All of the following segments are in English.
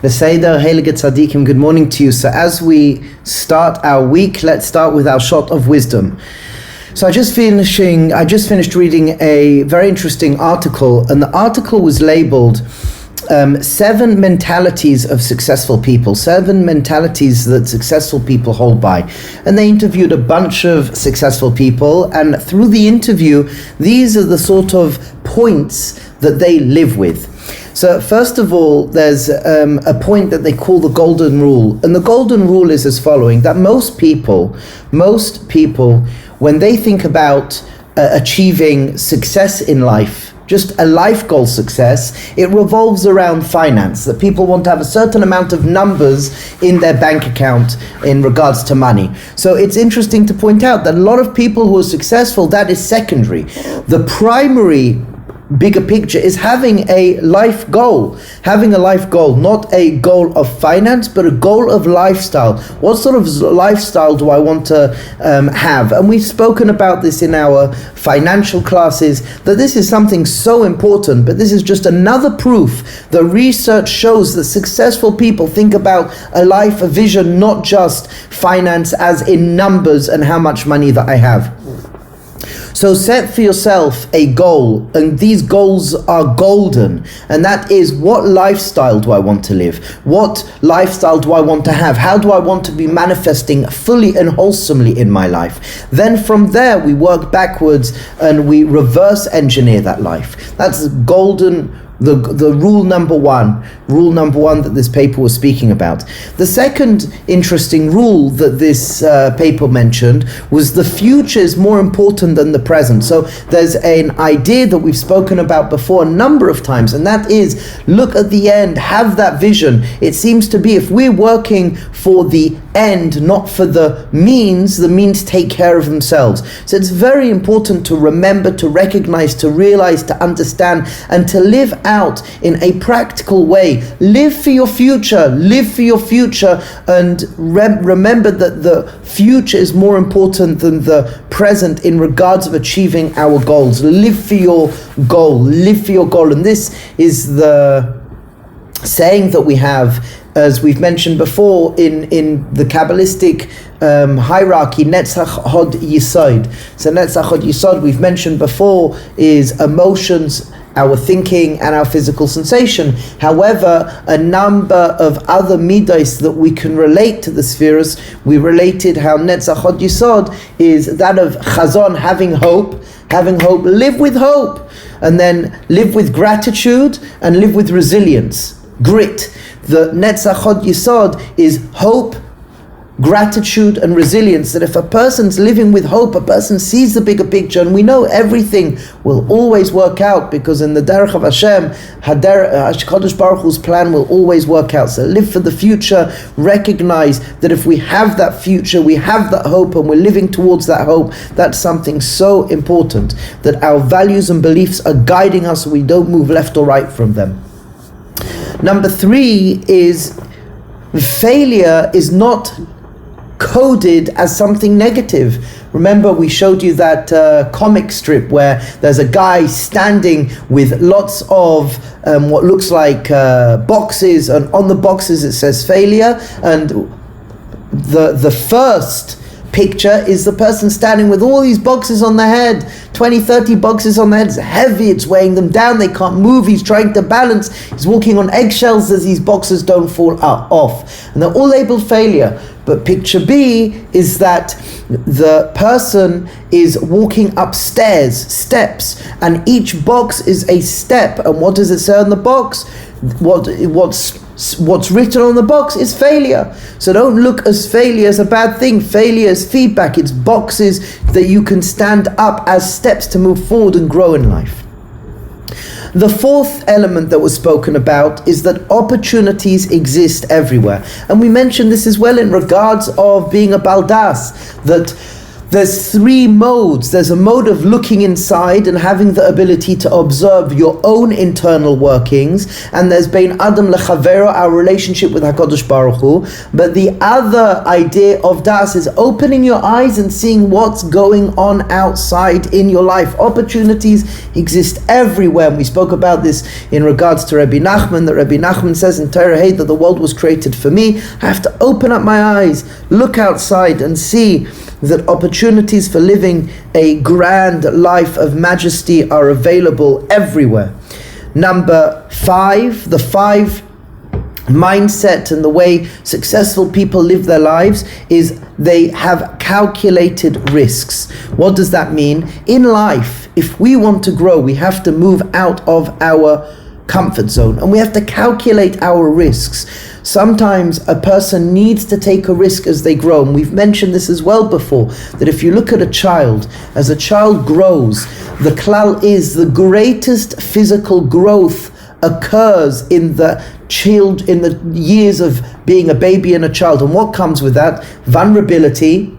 Beseder, Heilige Tzadikim, good morning to you. So as we start our week, let's start with our shot of wisdom. So I just finished reading a very interesting article, and the article was labeled 7 mentalities of successful people, 7 mentalities that successful people hold by. And they interviewed a bunch of successful people, and through the interview, these are the sort of points that they live with. So first of all, there's a point that they call the golden rule. And the golden rule is as following, that most people, when they think about achieving success in life, just a life goal success, it revolves around finance, that people want to have a certain amount of numbers in their bank account in regards to money. So it's interesting to point out that a lot of people who are successful, that is secondary. The primary bigger picture is having a life goal, not a goal of finance, but a goal of lifestyle. What sort of lifestyle do I want to have? And we've spoken about this in our financial classes, that this is something so important, but this is just another proof. The research shows that successful people think about a life, a vision, not just finance as in numbers and how much money that I have. So set for yourself a goal, and these goals are golden, and that is, what lifestyle do I want to live? What lifestyle do I want to have? How do I want to be manifesting fully and wholesomely in my life? Then from there we work backwards and we reverse engineer that life. That's golden. The rule number one that this paper was speaking about. The second interesting rule that this paper mentioned was the future is more important than the present. So there's an idea that we've spoken about before a number of times, and that is, look at the end, have that vision. It seems to be, if we're working for the end, not for the means take care of themselves. So it's very important to remember, to recognize, to realize, to understand, and to live out in a practical way. Live for your future, and remember that the future is more important than the present in regards of achieving our goals. Live for your goal, and this is the saying that we have, as we've mentioned before, in the Kabbalistic hierarchy, Netzach Hod Yesod. So Netzach Hod Yesod, we've mentioned before, is emotions, our thinking, and our physical sensation. However, a number of other midos that we can relate to the spheres, we related how Netzach Hod Yesod is that of Chazon, having hope, live with hope, and then live with gratitude, and live with resilience, grit. The Netzach Hod Yesod is hope, gratitude, and resilience. That if a person's living with hope, a person sees the bigger picture, and we know everything will always work out, because in the Derech of Hashem, HaKadosh Baruch Hu's plan will always work out. So live for the future, recognize that if we have that future, we have that hope, and we're living towards that hope. That's something so important, that our values and beliefs are guiding us, so we don't move left or right from them. Number 3 is, failure is not coded as something negative. Remember, we showed you that comic strip where there's a guy standing with lots of what looks like boxes, and on the boxes it says failure, and the first picture is the person standing with all these boxes on their head, 20, 30 boxes on their head. It's heavy, it's weighing them down, they can't move, he's trying to balance, he's walking on eggshells as these boxes don't fall off, and they're all labeled failure. But picture B is that the person is walking upstairs, steps, and each box is a step, and what does it say on the box? What's written on the box is failure. So don't look as failure as a bad thing. Failure is feedback. It's boxes that you can stand up as steps to move forward and grow in life. The fourth element that was spoken about is that opportunities exist everywhere. And we mentioned this as well in regards of being a baldas, that There's three modes. There's a mode of looking inside and having the ability to observe your own internal workings, and there's Bein Adam Lechavero, our relationship with HaKadosh Baruch Hu. But the other idea of Das is opening your eyes and seeing what's going on outside in your life. Opportunities exist everywhere, and we spoke about this in regards to Rabbi Nachman, that Rabbi Nachman says in Torah Hey that the world was created for me. I have to open up my eyes, look outside and see that opportunities for living a grand life of majesty are available everywhere. Number 5, the 5 mindset and the way successful people live their lives is they have calculated risks. What does that mean? In life, if we want to grow, we have to move out of our comfort zone and we have to calculate our risks. Sometimes a person needs to take a risk as they grow, and we've mentioned this as well before, that if you look at a child, as a child grows, the klal is the greatest physical growth occurs in the years of being a baby and a child. And what comes with that? Vulnerability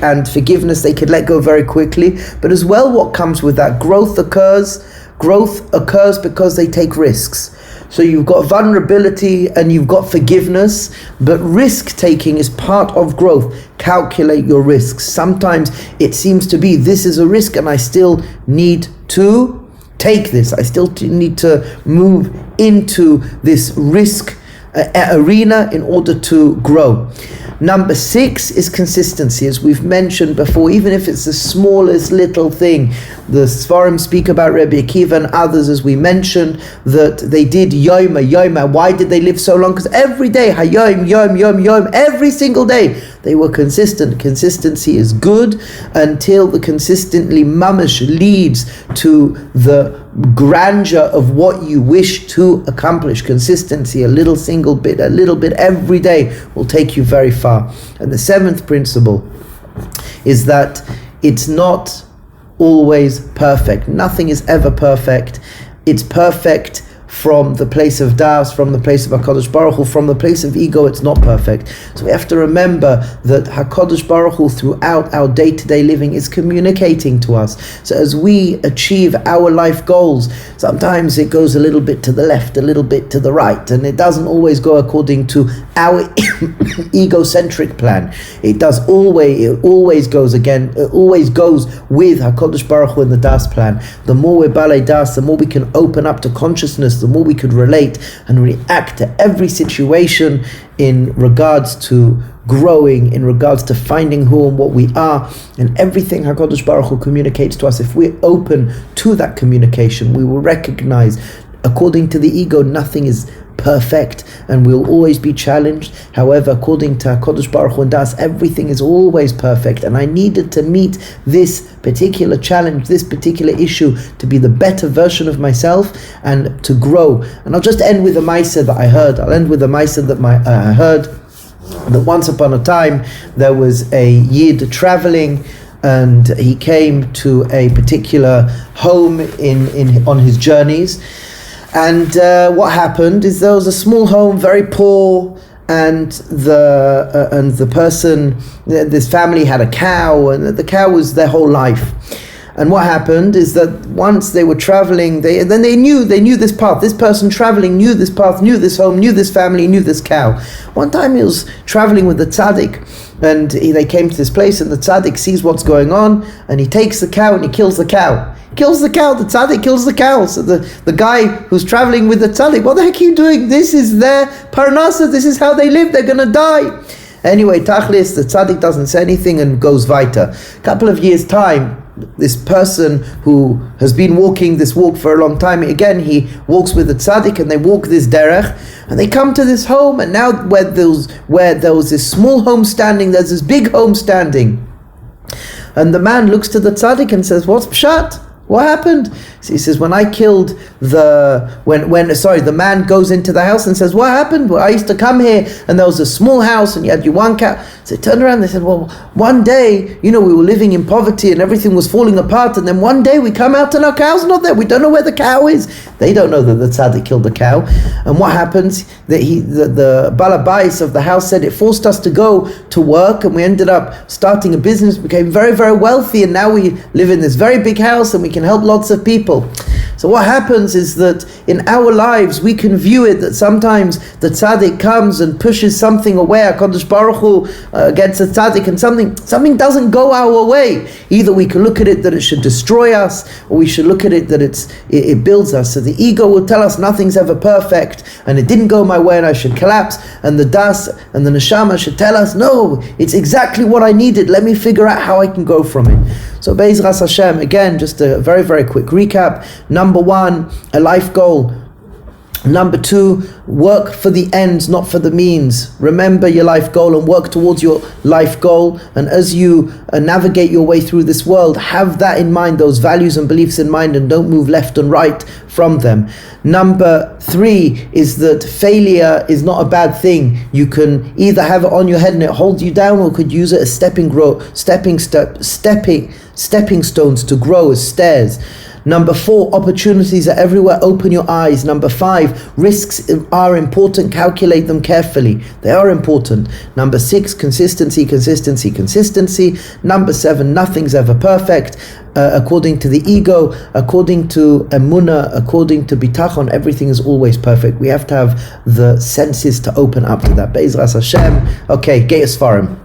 and forgiveness. They could let go very quickly, but as well what comes with that? Growth occurs because they take risks. So you've got vulnerability and you've got forgiveness, but risk taking is part of growth. Calculate your risks. Sometimes it seems to be this is a risk and I still need to take this. I still need to move into this risk arena in order to grow. Number 6 is consistency, as we've mentioned before. Even if it's the smallest little thing, the Sfarim speak about Rabbi Akiva and others, as we mentioned, that they did yoma. Why did they live so long? Because every day, yom, every single day, they were consistent. Consistency is good until the consistently mamash leads to the grandeur of what you wish to accomplish. Consistency, a little bit every day will take you very far. And the 7th principle is that it's not always perfect. Nothing is ever perfect. It's perfect from the place of das, from the place of HaKadosh Baruch Hu, from the place of ego. It's not perfect. So we have to remember that HaKadosh Baruch Hu throughout our day-to-day living is communicating to us. So as we achieve our life goals, sometimes it goes a little bit to the left, a little bit to the right, and it doesn't always go according to our egocentric plan. It always goes with HaKadosh Baruch Hu and the das plan. The more we're balei das, the more we can open up to consciousness, the more we could relate and react to every situation in regards to growing, in regards to finding who and what we are, and everything HaKadosh Baruch Hu communicates to us. If we're open to that communication, we will recognize, according to the ego, nothing is perfect and we'll always be challenged. However, according to HaKadosh Baruch Hu and Das, everything is always perfect, and I needed to meet this particular challenge, this particular issue, to be the better version of myself and to grow. And I'll just end with a Maisa that I heard. I heard that once upon a time there was a Yid traveling, and he came to a particular home on his journeys. And what happened is there was a small home, very poor, and the person, this family had a cow, and the cow was their whole life. And what happened is that once they were traveling, they knew this path. This person traveling knew this path, knew this home, knew this family, knew this cow. One time he was traveling with the tzaddik, and they came to this place, and the tzaddik sees what's going on, and he takes the cow and he kills the cow. The tzaddik kills the cow. So the guy who's traveling with the tzaddik, what the heck are you doing? This is their parnasa, this is how they live, they're gonna die. Anyway, tachlis, the tzaddik doesn't say anything and goes weiter. A couple of years' time, this person who has been walking this walk for a long time, again he walks with the tzaddik, and they walk this derech, and they come to this home, and now where there was this small home standing, there's this big home standing. And the man looks to the tzaddik and says, "What's pshat? What happened? So he says, when I killed the man goes into the house and says, what happened? Well, I used to come here and there was a small house and you had your one cow. So they turned around and they said, well, one day, we were living in poverty and everything was falling apart, and then one day we come out and our cow's not there. We don't know where the cow is. They don't know that the tzaddik killed the cow. And what happens? That the balabais of the house said it forced us to go to work, and we ended up starting a business, became very, very wealthy, and now we live in this very big house and we can help lots of people. So what happens is that in our lives we can view it that sometimes the tzaddik comes and pushes something away, HaKadosh Baruch Hu against the tzaddik, and something doesn't go our way. Either we can look at it that it should destroy us, or we should look at it that it builds us. So the ego will tell us nothing's ever perfect, and it didn't go my way and I should collapse, and the das and the neshama should tell us, no, it's exactly what I needed, let me figure out how I can go from it. So Be'ezras Hashem, again, just a very, very quick recap. Number 1, a life goal. Number 2, work for the ends, not for the means. Remember your life goal and work towards your life goal. And as you navigate your way through this world, have that in mind, those values and beliefs in mind, and don't move left and right from them. Number 3 is that failure is not a bad thing. You can either have it on your head and it holds you down, or could use it as stepping stones to grow, as stairs. Number 4, opportunities are everywhere. Open your eyes. Number 5, risks are important. Calculate them carefully. They are important. Number 6, consistency. Number 7, nothing's ever perfect. According to the ego, according to emunah, according to bitachon, everything is always perfect. We have to have the senses to open up to that. Be'ezras Hashem. Okay, Gei Sfarim.